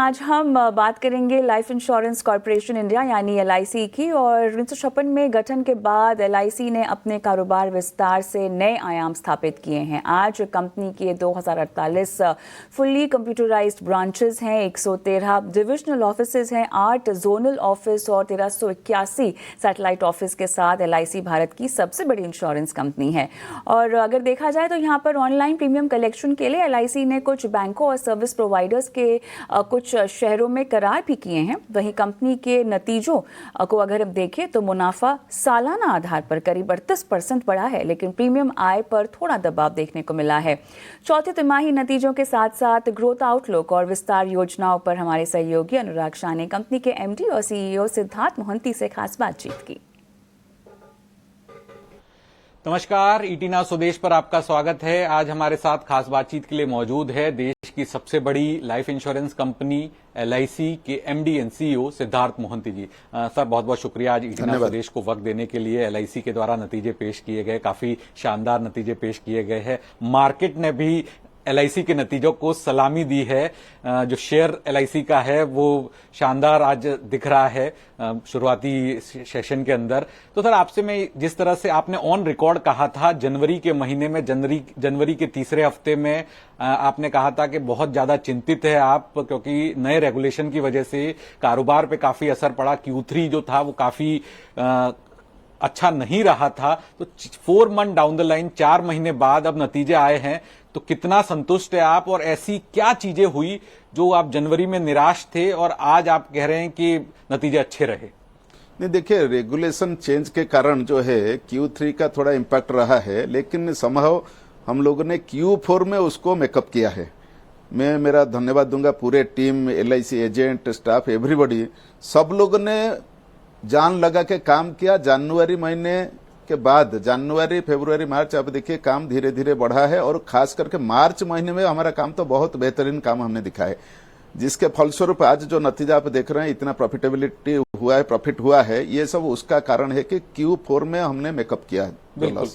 आज हम बात करेंगे लाइफ इंश्योरेंस कॉर्पोरेशन इंडिया यानी एलआईसी की। और 1956 में गठन के बाद एलआईसी ने अपने कारोबार विस्तार से नए आयाम स्थापित किए हैं। आज कंपनी के 2048 फुल्ली कंप्यूटराइज्ड ब्रांचेस हैं, 113 डिविजनल ऑफिसेज हैं, 8 जोनल ऑफिस और 1381 सैटेलाइट ऑफिस के साथ एलआईसी भारत की सबसे बड़ी इंश्योरेंस कंपनी है। और अगर देखा जाए तो यहाँ पर ऑनलाइन प्रीमियम कलेक्शन के लिए एलआईसी ने कुछ बैंकों और सर्विस प्रोवाइडर्स के कुछ शहरों में करार भी किए हैं। वहीं कंपनी के नतीजों को अगर हम देखें तो मुनाफा सालाना आधार पर करीब 38% बढ़ा है, लेकिन प्रीमियम आय पर थोड़ा दबाव देखने को मिला है। चौथे तिमाही नतीजों के साथ साथ ग्रोथ आउटलुक और विस्तार योजनाओं पर हमारे सहयोगी अनुराग शाह ने कंपनी के एमडी और सीईओ सिद्धार्थ मोहंती से खास बातचीत की। नमस्कार, ईटी नाउ स्वदेश पर आपका स्वागत है। आज हमारे साथ खास बातचीत के लिए मौजूद है देश की सबसे बड़ी लाइफ इंश्योरेंस कंपनी एलआईसी के MD and CEO Siddharth Mohanty ji. Sir, बहुत बहुत शुक्रिया आज ईटी नाउ स्वदेश को वक्त देने के लिए। एलआईसी के द्वारा नतीजे पेश किए गए, काफी शानदार नतीजे पेश किए गए हैं। मार्केट ने भी एलआईसी के नतीजों को सलामी दी है। जो शेयर एलआईसी का है वो शानदार आज दिख रहा है शुरुआती सेशन के अंदर। तो सर, आपसे मैं जिस तरह से आपने ऑन रिकॉर्ड कहा था जनवरी के महीने में, जनवरी के तीसरे हफ्ते में आपने कहा था कि बहुत ज्यादा चिंतित है आप, क्योंकि नए रेगुलेशन की वजह से कारोबार पे काफी असर पड़ा। Q3 जो था वो काफी अच्छा नहीं रहा था। तो 4 मंथ डाउन द लाइन, 4 महीने बाद अब नतीजे आए हैं, तो कितना संतुष्ट है आप? और ऐसी क्या चीजें हुई जो आप जनवरी में निराश थे और आज आप कह रहे हैं कि नतीजे अच्छे रहे? नहीं, देखिए, रेगुलेशन चेंज के कारण जो है Q3 का थोड़ा इम्पैक्ट रहा है, लेकिन संभव हम लोगों ने Q4 में उसको मेकअप किया है। मैं मेरा धन्यवाद दूंगा पूरे team, LIC agent, staff, everybody, सब लोगों ने जान लगा के काम किया। जनवरी महीने के बाद जनवरी, फरवरी, मार्च, अब देखिए काम धीरे धीरे बढ़ा है और खास करके मार्च महीने में हमारा काम तो बहुत बेहतरीन काम हमने दिखा है, जिसके फलस्वरूप आज जो नतीजा आप देख रहे हैं, इतना प्रॉफिटेबिलिटी हुआ है, प्रॉफिट हुआ है, ये सब उसका कारण है कि Q4 में हमने मेकअप किया है। बिल्कुल।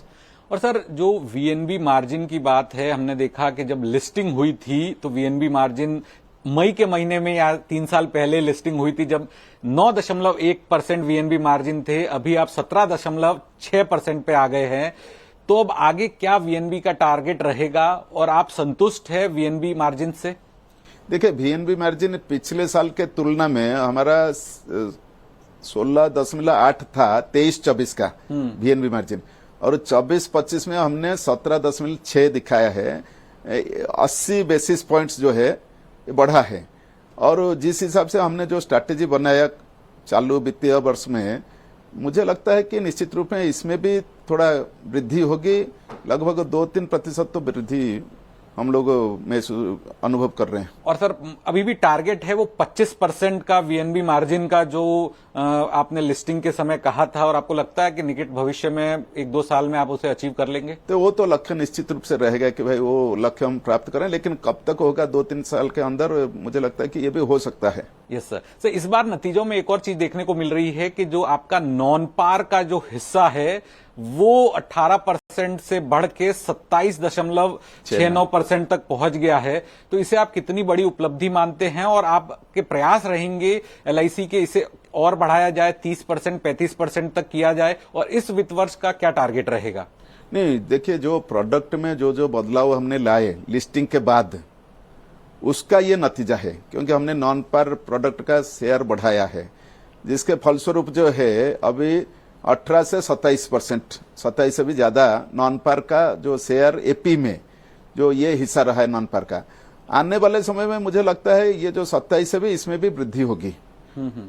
और सर, जो वीएनबी मार्जिन की बात है, हमने देखा कि जब लिस्टिंग हुई थी तो वीएनबी मार्जिन मई के महीने में या 3 साल पहले लिस्टिंग हुई थी जब 9.1% वीएनबी मार्जिन थे, अभी आप 17.6% पे आ गए हैं। तो अब आगे क्या वीएनबी का टारगेट रहेगा और आप संतुष्ट है वीएनबी मार्जिन से? देखिए, वीएनबी मार्जिन पिछले साल के तुलना में हमारा 16.8 था 23-24 का वीएनबी मार्जिन, और 24-25 में हमने 17.6 दिखाया है। 80 बेसिस पॉइंट्स जो है बढ़ा है। और जिस हिसाब से हमने जो स्ट्रैटेजी बनाया चालू वित्तीय वर्ष में, मुझे लगता है कि निश्चित रूप में इसमें भी थोड़ा वृद्धि होगी। लगभग 2-3% तो वृद्धि हम लोग में अनुभव कर रहे हैं। और सर, अभी भी टारगेट है वो 25% का वीएनबी मार्जिन का, जो आपने लिस्टिंग के समय कहा था, और आपको लगता है कि निकट भविष्य में 1-2 साल में आप उसे अचीव कर लेंगे? तो वो तो लक्ष्य निश्चित रूप से रहेगा कि भाई वो लक्ष्य हम प्राप्त करें, लेकिन कब तक होगा, 2-3 साल के अंदर, मुझे लगता है कि ये भी हो सकता है। Yes sir. सर, इस बार नतीजों में एक और चीज देखने को मिल रही है कि जो आपका नॉन पार का जो हिस्सा है वो 18% से बढ़ के 27.69% तक पहुंच गया है। तो इसे आप कितनी बड़ी उपलब्धि मानते हैं और आपके प्रयास रहेंगे एलआईसी के इसे और बढ़ाया जाए, 30%, 35% तक किया जाए? और इस वित्त वर्ष का क्या टारगेट रहेगा? नहीं, देखिए, जो प्रोडक्ट में जो बदलाव हमने लाए लिस्टिंग के बाद, उसका ये नतीजा है, क्योंकि हमने नॉन पार प्रोडक्ट का शेयर बढ़ाया है, जिसके फलस्वरूप जो है अभी 18 से 27%, 27 से भी ज्यादा नॉन पार का जो शेयर एपी में जो ये हिस्सा रहा है नॉन पार का। आने वाले समय में मुझे लगता है ये जो 27 से भी, इसमें भी वृद्धि होगी।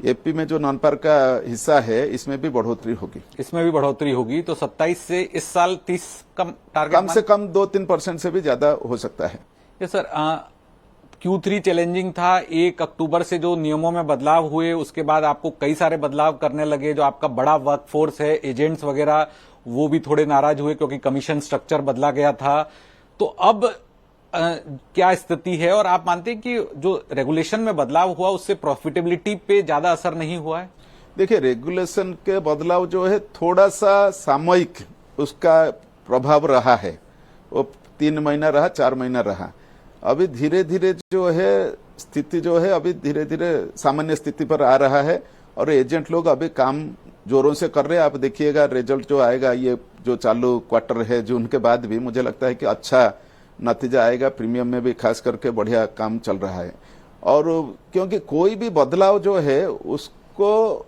एपी में जो नॉन पार का हिस्सा है, इसमें भी बढ़ोतरी होगी। इसमें भी बढ़ोतरी होगी। तो 27 से इस साल 30 कम टारगेट, कम से कम 2-3% से भी ज्यादा हो सकता है। ये सर, Q3 चैलेंजिंग था। 1 अक्टूबर से जो नियमों में बदलाव हुए, उसके बाद आपको कई सारे बदलाव करने लगे। जो आपका बड़ा वर्कफोर्स है, एजेंट्स वगैरह, वो भी थोड़े नाराज हुए क्योंकि कमीशन स्ट्रक्चर बदला गया था। तो अब क्या स्थिति है? और आप मानते हैं कि जो रेगुलेशन में बदलाव हुआ उससे प्रॉफिटेबिलिटी पे ज्यादा असर नहीं हुआ है? देखिए, रेगुलेशन के बदलाव जो है थोड़ा सा सामयिक उसका प्रभाव रहा है। वो 3 महीना रहा, 4 महीना रहा। अभी धीरे धीरे जो है स्थिति जो है अभी धीरे धीरे सामान्य स्थिति पर आ रहा है और एजेंट लोग अभी काम जोरों से कर रहे हैं। आप देखिएगा रिजल्ट जो आएगा, ये जो चालू क्वार्टर है जून के बाद भी मुझे लगता है कि अच्छा नतीजा आएगा। प्रीमियम में भी खास करके बढ़िया काम चल रहा है और क्योंकि कोई भी बदलाव जो है उसको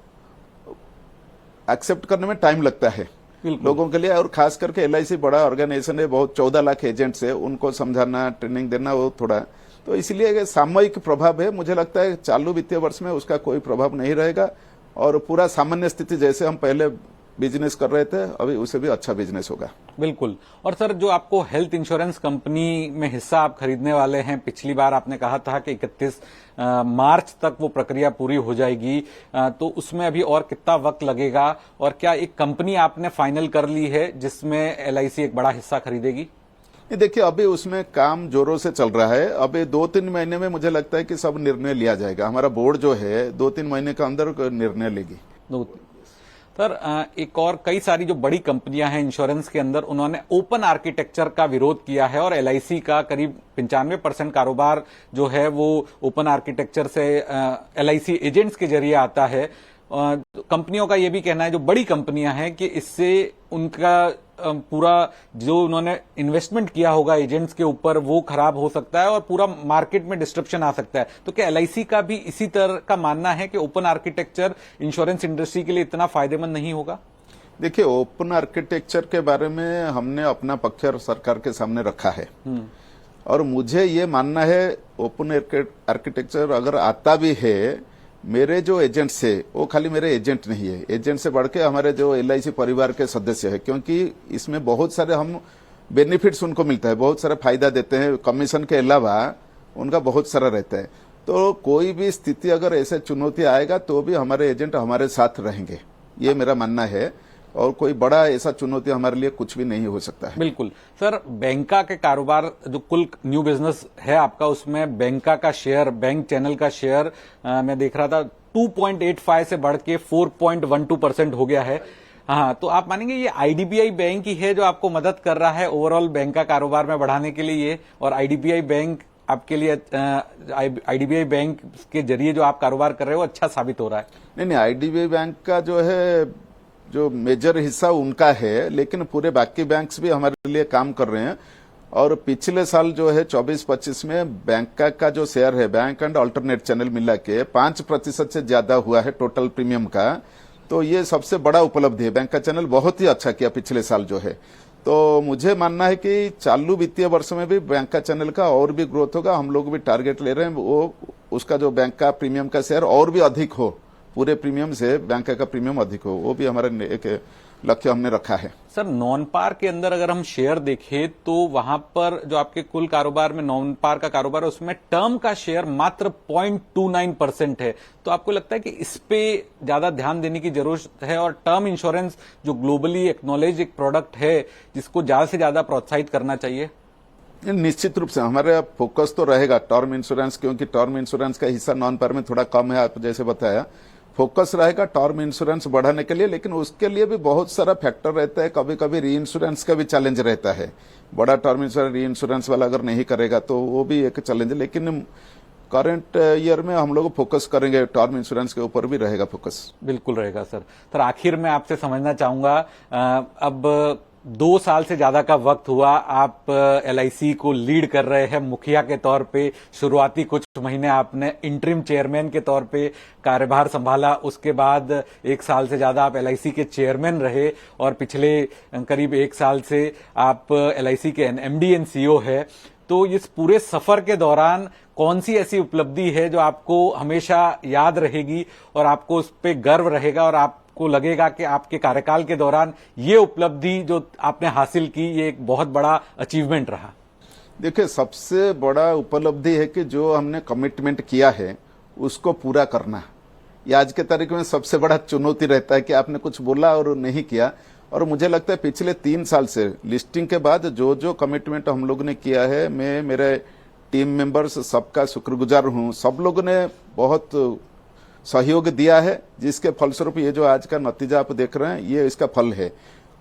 एक्सेप्ट करने में टाइम लगता है लोगों के लिए, और खास करके LIC बड़ा ऑर्गेनाइजेशन है, बहुत 14 लाख एजेंट्स है, उनको समझाना ट्रेनिंग देना वो थोड़ा, तो इसलिए सामयिक प्रभाव है। मुझे लगता है चालू वित्तीय वर्ष में उसका कोई प्रभाव नहीं रहेगा और पूरा सामान्य स्थिति जैसे हम पहले बिजनेस कर रहे थे अभी उसे भी अच्छा बिजनेस होगा। बिल्कुल। और सर, जो आपको हेल्थ इंश्योरेंस कंपनी में हिस्सा आप खरीदने वाले हैं, पिछली बार आपने कहा था कि 31 मार्च तक वो प्रक्रिया पूरी हो जाएगी, तो उसमें अभी और कितना वक्त लगेगा और क्या एक कंपनी आपने फाइनल कर ली है जिसमें LIC एक बड़ा हिस्सा खरीदेगी? देखिए अभी उसमें काम जोरों से चल रहा है। अभी 2-3 महीने में मुझे लगता है कि सब निर्णय लिया जाएगा। हमारा बोर्ड जो है 2-3 महीने के अंदर निर्णय लेगी। सर, एक और कई सारी जो बड़ी कंपनियां हैं इंश्योरेंस के अंदर, उन्होंने ओपन आर्किटेक्चर का विरोध किया है और LIC का करीब 95% कारोबार जो है वो ओपन आर्किटेक्चर से LIC एजेंट्स के जरिए आता है। कंपनियों का ये भी कहना है, जो बड़ी कंपनियां हैं, कि इससे उनका पूरा जो उन्होंने इन्वेस्टमेंट किया होगा एजेंट्स के ऊपर वो खराब हो सकता है और पूरा मार्केट में डिस्ट्रप्शन आ सकता है। तो क्या LIC का भी इसी तरह का मानना है कि ओपन आर्किटेक्चर इंश्योरेंस इंडस्ट्री के लिए इतना फायदेमंद नहीं होगा? देखिए ओपन आर्किटेक्चर के बारे में हमने अपना पक्ष सरकार के सामने रखा है और मुझे ये मानना है ओपन आर्किटेक्चर अगर आता भी है, मेरे जो एजेंट्स है वो खाली मेरे एजेंट नहीं है, एजेंट से बढ़ के हमारे जो LIC परिवार के सदस्य है, क्योंकि इसमें बहुत सारे हम बेनिफिट्स उनको मिलता है, बहुत सारा फायदा देते हैं, कमीशन के अलावा उनका बहुत सारा रहता है। तो कोई भी स्थिति अगर ऐसे चुनौती आएगा तो भी हमारे एजेंट हमारे साथ रहेंगे, ये मेरा मानना है और कोई बड़ा ऐसा चुनौती हमारे लिए कुछ भी नहीं हो सकता है। बिल्कुल। सर, बैंका के कारोबार जो कुल न्यू बिजनेस है आपका, उसमें बैंका का शेयर, बैंक चैनल का शेयर मैं देख रहा था 2.85 से बढ़ के 4.12% हो गया है। हाँ, तो आप मानेंगे ये IDBI बैंक ही है जो आपको मदद कर रहा है ओवरऑल बैंक का कारोबार में बढ़ाने के लिए, और IDBI बैंक आपके लिए IDBI बैंक के जरिए जो आप कारोबार कर रहे हो अच्छा साबित हो रहा है? नहीं, IDBI बैंक का जो है जो मेजर हिस्सा उनका है, लेकिन पूरे बाकी बैंक्स भी हमारे लिए काम कर रहे हैं और पिछले साल जो है 24-25 में बैंक का जो शेयर है बैंक एंड अल्टरनेट चैनल मिला के 5% से ज्यादा हुआ है टोटल प्रीमियम का। तो ये सबसे बड़ा उपलब्धि है, बैंक का चैनल बहुत ही अच्छा किया पिछले साल जो है। तो मुझे मानना है कि चालू वित्तीय वर्ष में भी बैंक का चैनल का और भी ग्रोथ होगा। हम लोग भी टारगेट ले रहे हैं वो उसका जो बैंक का प्रीमियम का शेयर और भी अधिक हो, पूरे प्रीमियम से बैंक का प्रीमियम अधिक हो, वो भी हमारा एक लक्ष्य हमने रखा है। सर, नॉन पार के अंदर अगर हम शेयर देखें तो वहां पर जो आपके कुल कारोबार में नॉन पार का कारोबार है उसमें टर्म का शेयर मात्र 0.29% है। तो आपको लगता है कि इस पे ज्यादा ध्यान देने की जरूरत है और टर्म इंश्योरेंस जो ग्लोबली एक्नॉलेज एक प्रोडक्ट है जिसको ज्यादा से ज्यादा प्रोत्साहित करना चाहिए? निश्चित रूप से हमारा फोकस तो रहेगा टर्म इंश्योरेंस, क्योंकि टर्म इंश्योरेंस का हिस्सा नॉन पार में थोड़ा कम है, आप जैसे बताया। फोकस रहेगा टर्म इंश्योरेंस बढ़ाने के लिए, लेकिन उसके लिए भी बहुत सारा फैक्टर रहता है। कभी कभी री इंश्योरेंस का भी चैलेंज रहता है। बड़ा टर्म इंश्योरेंस री इंश्योरेंस वाला अगर नहीं करेगा तो वो भी एक चैलेंज है, लेकिन करंट ईयर में हम लोग फोकस करेंगे, टर्म इंश्योरेंस के ऊपर भी रहेगा फोकस। बिल्कुल रहेगा सर। सर, आखिर में आपसे समझना चाहूंगा, अब 2 साल से ज्यादा का वक्त हुआ आप LIC को लीड कर रहे हैं मुखिया के तौर पे। शुरुआती कुछ महीने आपने इंटरिम चेयरमैन के तौर पे कार्यभार संभाला, उसके बाद 1 साल से ज्यादा आप LIC के चेयरमैन रहे और पिछले करीब 1 साल से आप LIC के MD एंड CEO है। तो इस पूरे सफर के दौरान कौन सी ऐसी उपलब्धि है जो आपको हमेशा याद रहेगी और आपको उस पर गर्व रहेगा और आपको लगेगा कि आपके कार्यकाल के दौरान ये उपलब्धि जो आपने हासिल की ये एक बहुत बड़ा अचीवमेंट रहा? देखिए, सबसे बड़ा उपलब्धि है कि जो हमने कमिटमेंट किया है उसको पूरा करना। ये आज के तारीख में सबसे बड़ा चुनौती रहता है कि आपने कुछ बोला और नहीं किया। और मुझे लगता है पिछले 3 साल से लिस्टिंग के बाद जो जो कमिटमेंट हम लोग ने किया है, मैं मेरे टीम मेंबर्स सबका शुक्रगुजार हूं। सब लोगों ने बहुत सहयोग दिया है, जिसके फलस्वरूप ये जो आज का नतीजा आप देख रहे हैं ये इसका फल है।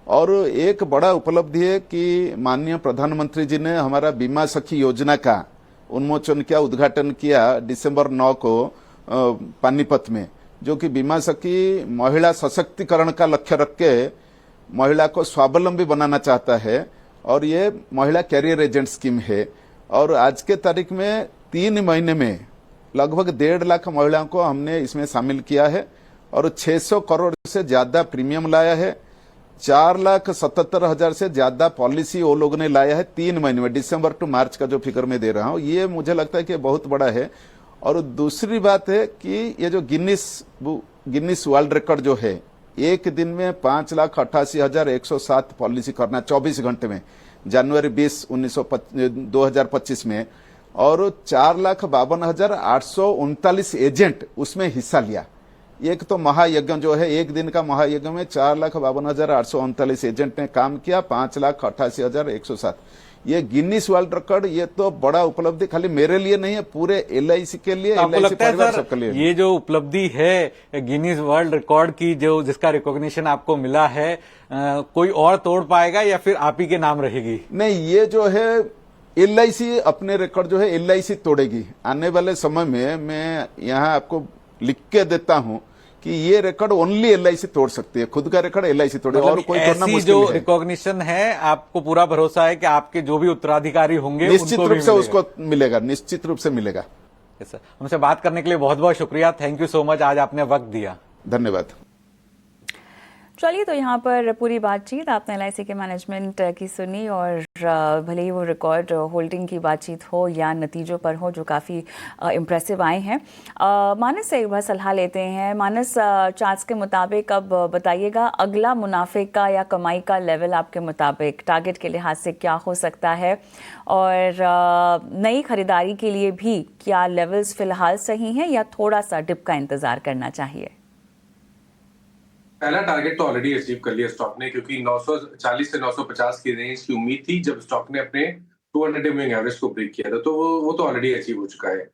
और एक बड़ा उपलब्धि है कि माननीय प्रधानमंत्री जी ने हमारा बीमा सखी योजना का उन्मोचन किया, उद्घाटन किया दिसंबर 9 को पानीपत में, जो कि बीमा सखी महिला सशक्तिकरण का लक्ष्य रख के महिला को स्वावलंबी बनाना चाहता है और ये महिला कैरियर एजेंट स्कीम है। और आज के तारीख में 3 महीने में लगभग 1.5 लाख महिलाओं को हमने इसमें शामिल किया है और 600 करोड़ से ज्यादा प्रीमियम लाया है। 4,77,000 से ज्यादा पॉलिसी वो लोगों ने लाया है 3 महीने में, दिसंबर टू मार्च का जो फिगर मैं दे रहा हूं, ये मुझे लगता है कि बहुत बड़ा है। और दूसरी बात है कि ये जो गिनीज वर्ल्ड रिकॉर्ड जो है, एक दिन में 5,88,107 पॉलिसी करना 24 घंटे में, जनवरी 20 2025 में, और 4,52,839 एजेंट उसमें हिस्सा लिया। एक तो महायज्ञ जो है, एक दिन का महायज्ञ में 4,52,839 एजेंट ने काम किया, 5,88,107। ये गिनीज वर्ल्ड रिकॉर्ड, ये तो बड़ा उपलब्धि खाली मेरे लिए नहीं है, पूरे एलआईसी के लिए, आपको एलआईसी लगता है परिवार सर सबके लिए। ये जो उपलब्धि है गिनीज वर्ल्ड रिकॉर्ड की, जो जिसका रिकॉग्निशन आपको मिला है, कोई और तोड़ पाएगा या फिर आप ही के नाम रहेगी? नहीं, ये जो है एलआईसी अपने रिकॉर्ड जो है एलआईसी तोड़ेगी। आने वाले समय में मैं यहाँ आपको लिख के देता हूं कि ये रिकॉर्ड ओनली एलआईसी तोड़ सकती है, खुद का रिकॉर्ड एलआईसी तोड़े, और कोई तोड़ना ऐसी मुश्किल जो है। रिकॉग्निशन है, आपको पूरा भरोसा है कि आपके जो भी उत्तराधिकारी होंगे निश्चित उनको रूप भी से मिलेगा? उसको मिलेगा, निश्चित रूप से मिलेगा। यस सर, हमसे बात करने के लिए बहुत बहुत शुक्रिया, थैंक यू सो मच, आज आपने वक्त दिया। धन्यवाद। चलिए, तो यहाँ पर पूरी बातचीत आपने एलआईसी के मैनेजमेंट की सुनी, और भले ही वो रिकॉर्ड होल्डिंग की बातचीत हो या नतीजों पर हो जो काफ़ी इम्प्रेसिव आए हैं। मानस से एक बार सलाह लेते हैं। मानस, चार्ट्स के मुताबिक अब बताइएगा, अगला मुनाफे का या कमाई का लेवल आपके मुताबिक टारगेट के लिहाज से क्या हो सकता है, और नई खरीदारी के लिए भी क्या लेवल्स फिलहाल सही हैं या थोड़ा सा डिप का इंतज़ार करना चाहिए? पहला टारगेट तो ऑलरेडी अचीव कर लिया स्टॉक ने, क्योंकि 940 से 950 की रेंज की उम्मीद थी जब स्टॉक ने अपने 200 मूविंग एवरेज को ब्रेक किया था, तो वो तो ऑलरेडी अचीव हो चुका है।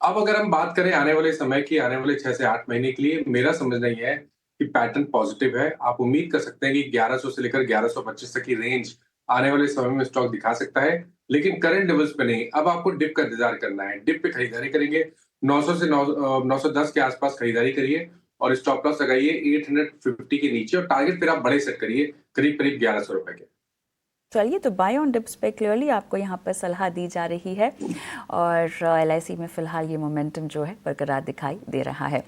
अब अगर हम बात करें आने वाले समय की, आने वाले 6 से 8 महीने के लिए, मेरा समझना ये है कि पैटर्न पॉजिटिव है। आप उम्मीद कर सकते हैं कि 1100 से लेकर 1125 तक की रेंज आने वाले समय में स्टॉक दिखा सकता है, लेकिन करंट लेवल्स पे नहीं। अब आपको डिप का इंतजार करना है। डिप पे खरीदारी करेंगे, 900 से 910 के आसपास खरीदारी करिए और स्टॉप लॉस लगाइए 850 के नीचे, और टारगेट फिर आप बड़े सेट करिए करीब 1100 रुपए के। चलिए, तो बाय ऑन डिप्स पे क्लियरली आपको यहाँ पर सलाह दी जा रही है, और एलआईसी में फिलहाल ये मोमेंटम जो है बरकरार दिखाई दे रहा है।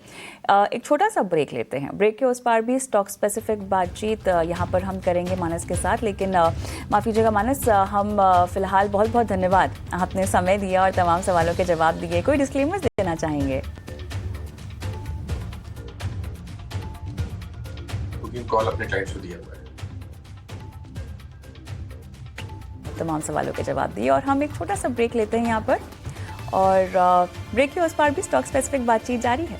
एक छोटा सा ब्रेक लेते हैं। ब्रेक के उस पार भी स्टॉक स्पेसिफिक बातचीत यहाँ पर हम करेंगे मानस के साथ, लेकिन माफ़ कीजिएगा मानस, हम फिलहाल बहुत बहुत धन्यवाद, आपने समय दिया और तमाम सवालों के जवाब दिए। कोई डिस्क्लेमर्स देना चाहेंगे? कॉल अपने क्लाइंट्स को दिया हुआ है, तमाम सवालों के जवाब दिए, और हम एक छोटा सा ब्रेक लेते हैं यहाँ पर, और ब्रेक के उस पार भी स्टॉक स्पेसिफिक बातचीत जारी है।